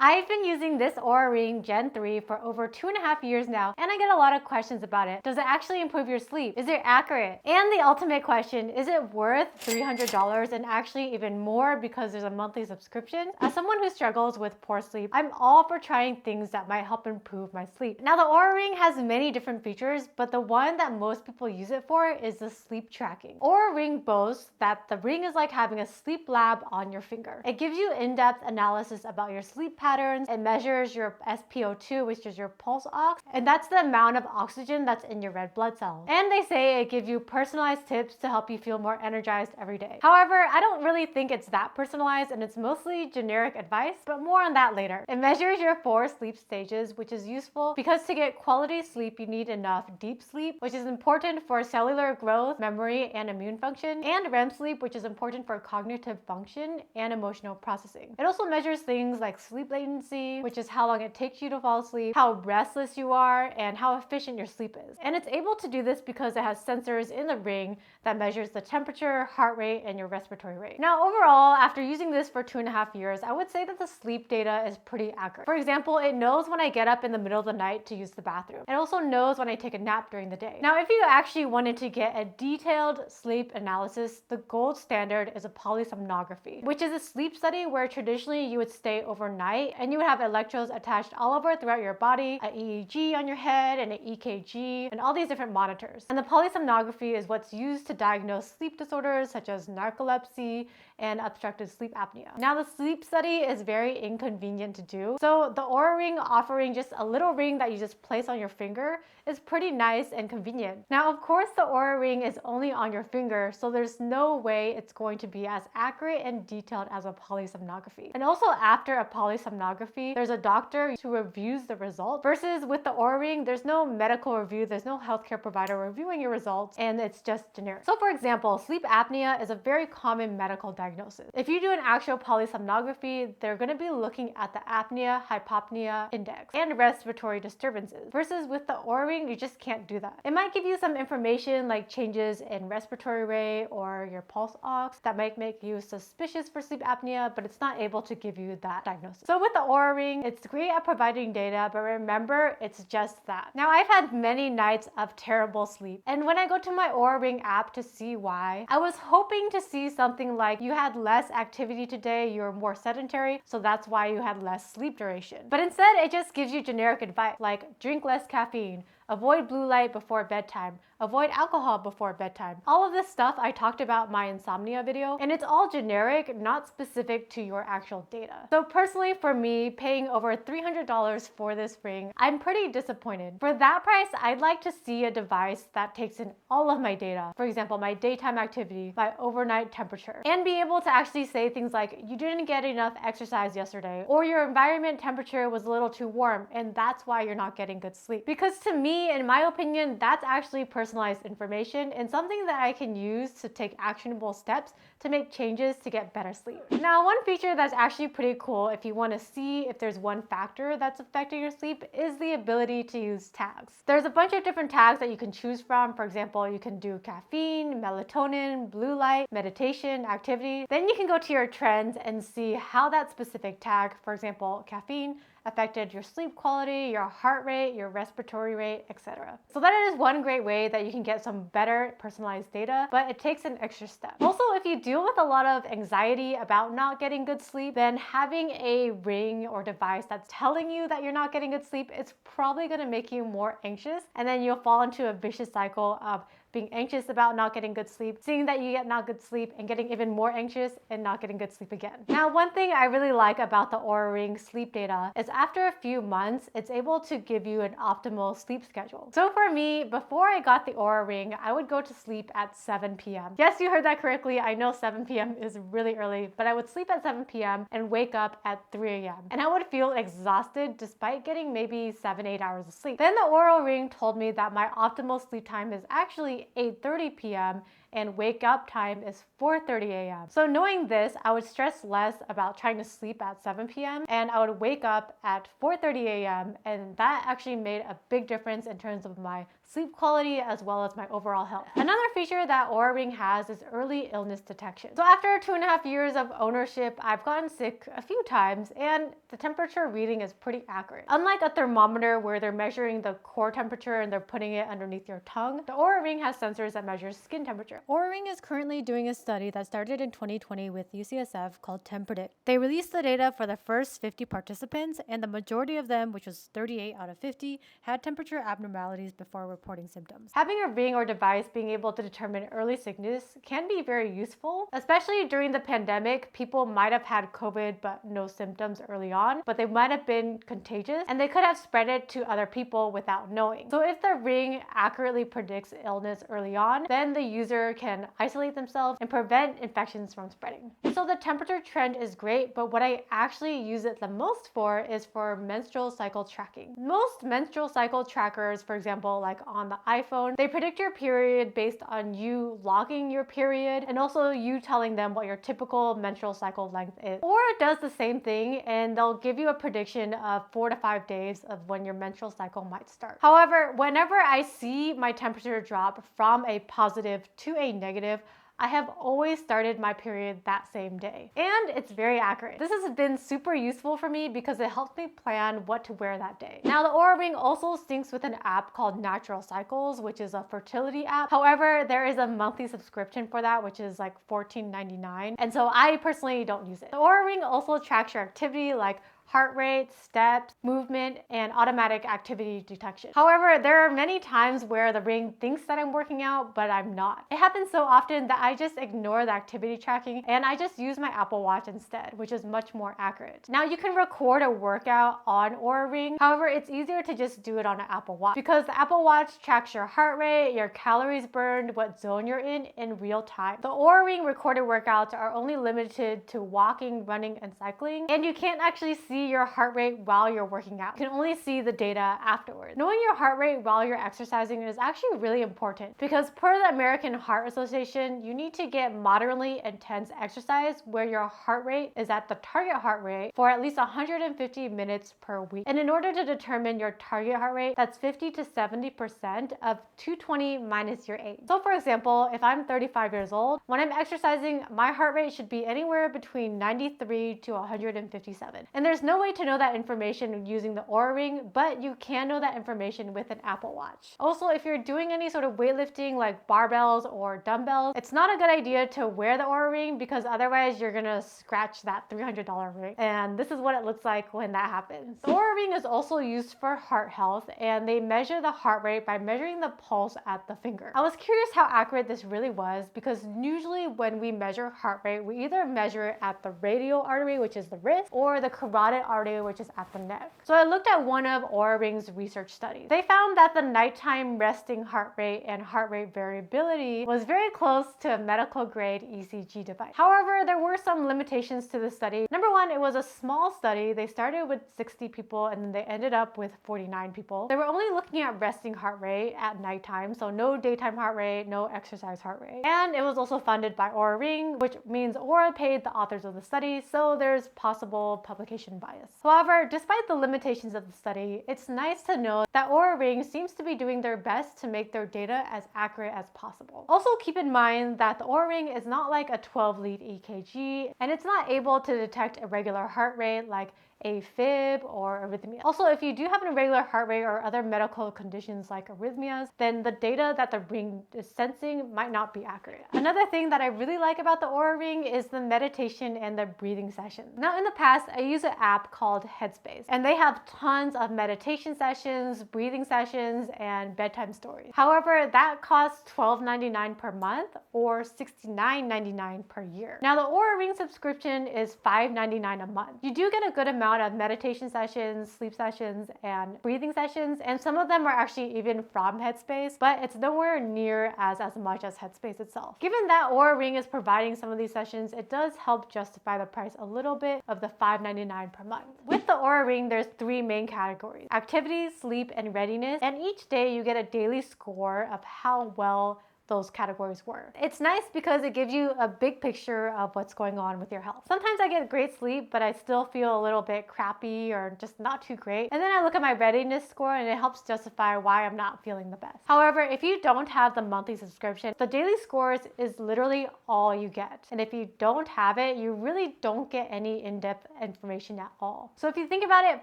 I've been using this Oura Ring Gen 3 for over 2.5 years now, and I get a lot of questions about it. Does it actually improve your sleep? Is it accurate? And the ultimate question, is it worth $300 and actually even more because there's a monthly subscription? As someone who struggles with poor sleep, I'm all for trying things that might help improve my sleep. Now, the Oura Ring has many different features, but the one that most people use it for is the sleep tracking. Oura Ring boasts that the ring is like having a sleep lab on your finger. It gives you in-depth analysis about your sleep patterns. It measures your SpO2, which is your pulse ox, and that's the amount of oxygen that's in your red blood cells. And they say it gives you personalized tips to help you feel more energized every day. However, I don't really think it's that personalized, and it's mostly generic advice, but more on that later. It measures your 4 sleep stages, which is useful because to get quality sleep, you need enough deep sleep, which is important for cellular growth, memory, and immune function, and REM sleep, which is important for cognitive function and emotional processing. It also measures things like sleep latency, which is how long it takes you to fall asleep, how restless you are, and how efficient your sleep is. And it's able to do this because it has sensors in the ring that measures the temperature, heart rate, and your respiratory rate. Now, overall, after using this for 2.5 years, I would say that the sleep data is pretty accurate. For example, it knows when I get up in the middle of the night to use the bathroom. It also knows when I take a nap during the day. Now, if you actually wanted to get a detailed sleep analysis, the gold standard is a polysomnography, which is a sleep study where traditionally you would stay overnight and you would have electrodes attached all over throughout your body, an EEG on your head and an EKG, and all these different monitors. And the polysomnography is what's used to diagnose sleep disorders such as narcolepsy and obstructive sleep apnea. Now, the sleep study is very inconvenient to do, so the Oura Ring offering just a little ring that you just place on your finger is pretty nice and convenient. Now, of course, the Oura Ring is only on your finger, so there's no way it's going to be as accurate and detailed as a polysomnography. And also, after a polysomnography, there's a doctor who reviews the results, versus with the Oura Ring, there's no medical review, there's no healthcare provider reviewing your results, and it's just generic. So for example, sleep apnea is a very common medical diagnosis. If you do an actual polysomnography, they're going to be looking at the apnea hypopnea index and respiratory disturbances, versus with the Oura Ring, you just can't do that. It might give you some information like changes in respiratory rate or your pulse ox that might make you suspicious for sleep apnea, but it's not able to give you that diagnosis. So with the Oura Ring, it's great at providing data, but remember, it's just that. Now, I've had many nights of terrible sleep, and when I go to my Oura Ring app to see why, I was hoping to see something like you had less activity today, you're more sedentary, so that's why you had less sleep duration. But instead, it just gives you generic advice like drink less caffeine, avoid blue light before bedtime, avoid alcohol before bedtime. All of this stuff I talked about in my insomnia video, and it's all generic, not specific to your actual data. So personally, for me, paying over $300 for this ring, I'm pretty disappointed. For that price, I'd like to see a device that takes in all of my data. For example, my daytime activity, my overnight temperature, and be able to actually say things like, you didn't get enough exercise yesterday, or your environment temperature was a little too warm, and that's why you're not getting good sleep. Because to me, in my opinion, that's actually personalized information and something that I can use to take actionable steps to make changes to get better sleep. Now, one feature that's actually pretty cool if you want to see if there's one factor that's affecting your sleep is the ability to use tags. There's a bunch of different tags that you can choose from. For example, you can do caffeine, melatonin, blue light, meditation, activity. Then you can go to your trends and see how that specific tag, for example, caffeine, affected your sleep quality, your heart rate, your respiratory rate, etc. So that is one great way that you can get some better personalized data, but it takes an extra step. Also, if you deal with a lot of anxiety about not getting good sleep, then having a ring or device that's telling you that you're not getting good sleep, it's probably going to make you more anxious, and then you'll fall into a vicious cycle of being anxious about not getting good sleep, seeing that you get not good sleep, and getting even more anxious and not getting good sleep again. Now, one thing I really like about the Oura Ring sleep data is after a few months, it's able to give you an optimal sleep schedule. So for me, before I got the Oura Ring, I would go to sleep at 7 p.m. Yes, you heard that correctly. I know 7 p.m. is really early, but I would sleep at 7 p.m. and wake up at 3 a.m. And I would feel exhausted despite getting maybe 7-8 hours of sleep. Then the Oura Ring told me that my optimal sleep time is actually 8:30 p.m. and wake up time is 4:30 a.m. So knowing this, I would stress less about trying to sleep at 7 p.m. and I would wake up at 4:30 a.m. and that actually made a big difference in terms of my sleep quality as well as my overall health. Another feature that Oura Ring has is early illness detection. So after 2.5 years of ownership, I've gotten sick a few times and the temperature reading is pretty accurate. Unlike a thermometer where they're measuring the core temperature and they're putting it underneath your tongue, the Oura Ring has sensors that measure skin temperature. Oura Ring is currently doing a study that started in 2020 with UCSF called TempPredict. They released the data for the first 50 participants and the majority of them, which was 38 out of 50, had temperature abnormalities before reporting symptoms. Having a ring or device being able to determine early sickness can be very useful, especially during the pandemic. People might have had COVID but no symptoms early on, but they might have been contagious and they could have spread it to other people without knowing. So if the ring accurately predicts illness early on, then the user can isolate themselves and prevent infections from spreading. So the temperature trend is great, but what I actually use it the most for is for menstrual cycle tracking. Most menstrual cycle trackers, for example, like on the iPhone, they predict your period based on you logging your period and also you telling them what your typical menstrual cycle length is. Or it does the same thing and they'll give you a prediction of 4 to 5 days of when your menstrual cycle might start. However, whenever I see my temperature drop from a positive to a negative, I have always started my period that same day. And it's very accurate. This has been super useful for me because it helps me plan what to wear that day. Now the Oura Ring also syncs with an app called Menstrual Cycles, which is a fertility app. However, there is a monthly subscription for that, which is like $14.99. And so I personally don't use it. The Oura Ring also tracks your activity like heart rate, steps, movement, and automatic activity detection. However, there are many times where the ring thinks that I'm working out, but I'm not. It happens so often that I just ignore the activity tracking and I just use my Apple Watch instead, which is much more accurate. Now you can record a workout on Oura Ring. However, it's easier to just do it on an Apple Watch because the Apple Watch tracks your heart rate, your calories burned, what zone you're in real time. The Oura Ring recorded workouts are only limited to walking, running, and cycling, and you can't actually see your heart rate while you're working out. You can only see the data afterwards. Knowing your heart rate while you're exercising is actually really important because per the American Heart Association, you need to get moderately intense exercise where your heart rate is at the target heart rate for at least 150 minutes per week. And in order to determine your target heart rate, that's 50 to 70% of 220 minus your age. So for example, if I'm 35 years old, when I'm exercising, my heart rate should be anywhere between 93 to 157. And there's no way to know that information using the Oura Ring, but you can know that information with an Apple Watch. Also, if you're doing any sort of weightlifting like barbells or dumbbells, it's not a good idea to wear the Oura Ring because otherwise you're gonna scratch that $300 ring. And this is what it looks like when that happens. The Oura Ring is also used for heart health and they measure the heart rate by measuring the pulse at the finger. I was curious how accurate this really was because usually when we measure heart rate, we either measure it at the radial artery, which is the wrist, or the carotid artery, which is at the neck. So I looked at one of Oura Ring's research studies. They found that the nighttime resting heart rate and heart rate variability was very close to a medical grade ECG device. However, there were some limitations to the study. Number one, it was a small study. They started with 60 people and then they ended up with 49 people. They were only looking at resting heart rate at nighttime, so no daytime heart rate, no exercise heart rate. And it was also funded by Oura Ring, which means Oura paid the authors of the study, so there's possible publication bias. However, despite the limitations of the study, it's nice to know that Oura Ring seems to be doing their best to make their data as accurate as possible. Also keep in mind that the Oura Ring is not like a 12-lead EKG, and it's not able to detect irregular heart rate like AFib or arrhythmia. Also, if you do have an irregular heart rate or other medical conditions like arrhythmias, then the data that the ring is sensing might not be accurate. Another thing that I really like about the Oura Ring is the meditation and the breathing sessions. Now, in the past, I use an app called Headspace, and they have tons of meditation sessions, breathing sessions, and bedtime stories. However, that costs $12.99 per month or $69.99 per year. Now, the Oura Ring subscription is $5.99 a month. You do get a good amount of meditation sessions, sleep sessions, and breathing sessions, and some of them are actually even from Headspace, but it's nowhere near as much as Headspace itself. Given that Oura Ring is providing some of these sessions, it does help justify the price a little bit of the $5.99 per month. With the Oura Ring, there's 3 main categories: activity, sleep, and readiness, and each day you get a daily score of how well those categories were. It's nice because it gives you a big picture of what's going on with your health. Sometimes I get great sleep, but I still feel a little bit crappy or just not too great. And then I look at my readiness score and it helps justify why I'm not feeling the best. However, if you don't have the monthly subscription, the daily scores is literally all you get. And if you don't have it, you really don't get any in-depth information at all. So if you think about it,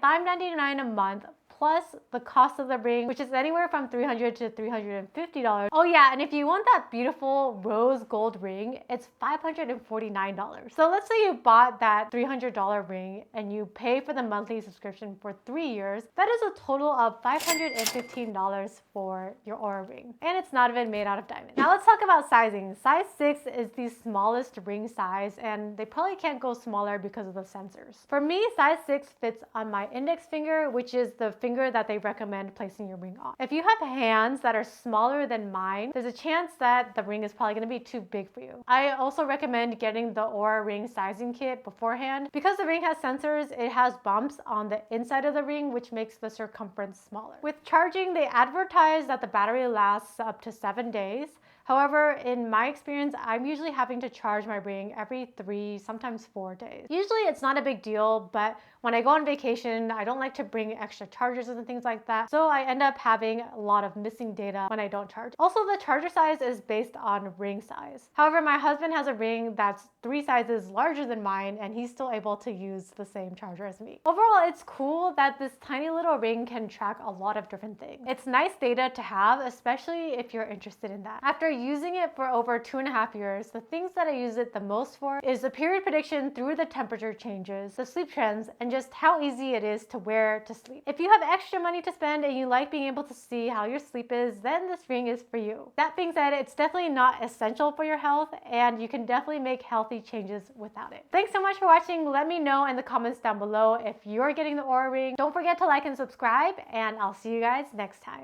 $5.99 a month plus the cost of the ring, which is anywhere from $300 to $350. Oh yeah, and if you want that beautiful rose gold ring, it's $549. So let's say you bought that $300 ring and you pay for the monthly subscription for 3 years. That is a total of $515 for your Oura Ring. And it's not even made out of diamond. Now let's talk about sizing. Size 6 is the smallest ring size, and they probably can't go smaller because of the sensors. For me, size 6 fits on my index finger, which is the finger that they recommend placing your ring on. If you have hands that are smaller than mine, there's a chance that the ring is probably going to be too big for you. I also recommend getting the Oura Ring sizing kit beforehand. Because the ring has sensors, it has bumps on the inside of the ring, which makes the circumference smaller. With charging, they advertise that the battery lasts up to 7 days. However, in my experience, I'm usually having to charge my ring every 3, sometimes 4 days. Usually it's not a big deal, but when I go on vacation, I don't like to bring extra chargers and things like that. So I end up having a lot of missing data when I don't charge. Also, the charger size is based on ring size. However, my husband has a ring that's 3 sizes larger than mine, and he's still able to use the same charger as me. Overall, it's cool that this tiny little ring can track a lot of different things. It's nice data to have, especially if you're interested in that. After using it for over 2.5 years, the things that I use it the most for is the period prediction through the temperature changes, the sleep trends, and just how easy it is to wear to sleep. If you have extra money to spend and you like being able to see how your sleep is, then this ring is for you. That being said, it's definitely not essential for your health, and you can definitely make healthy changes without it. Thanks so much for watching. Let me know in the comments down below if you're getting the Oura Ring. Don't forget to like and subscribe, and I'll see you guys next time.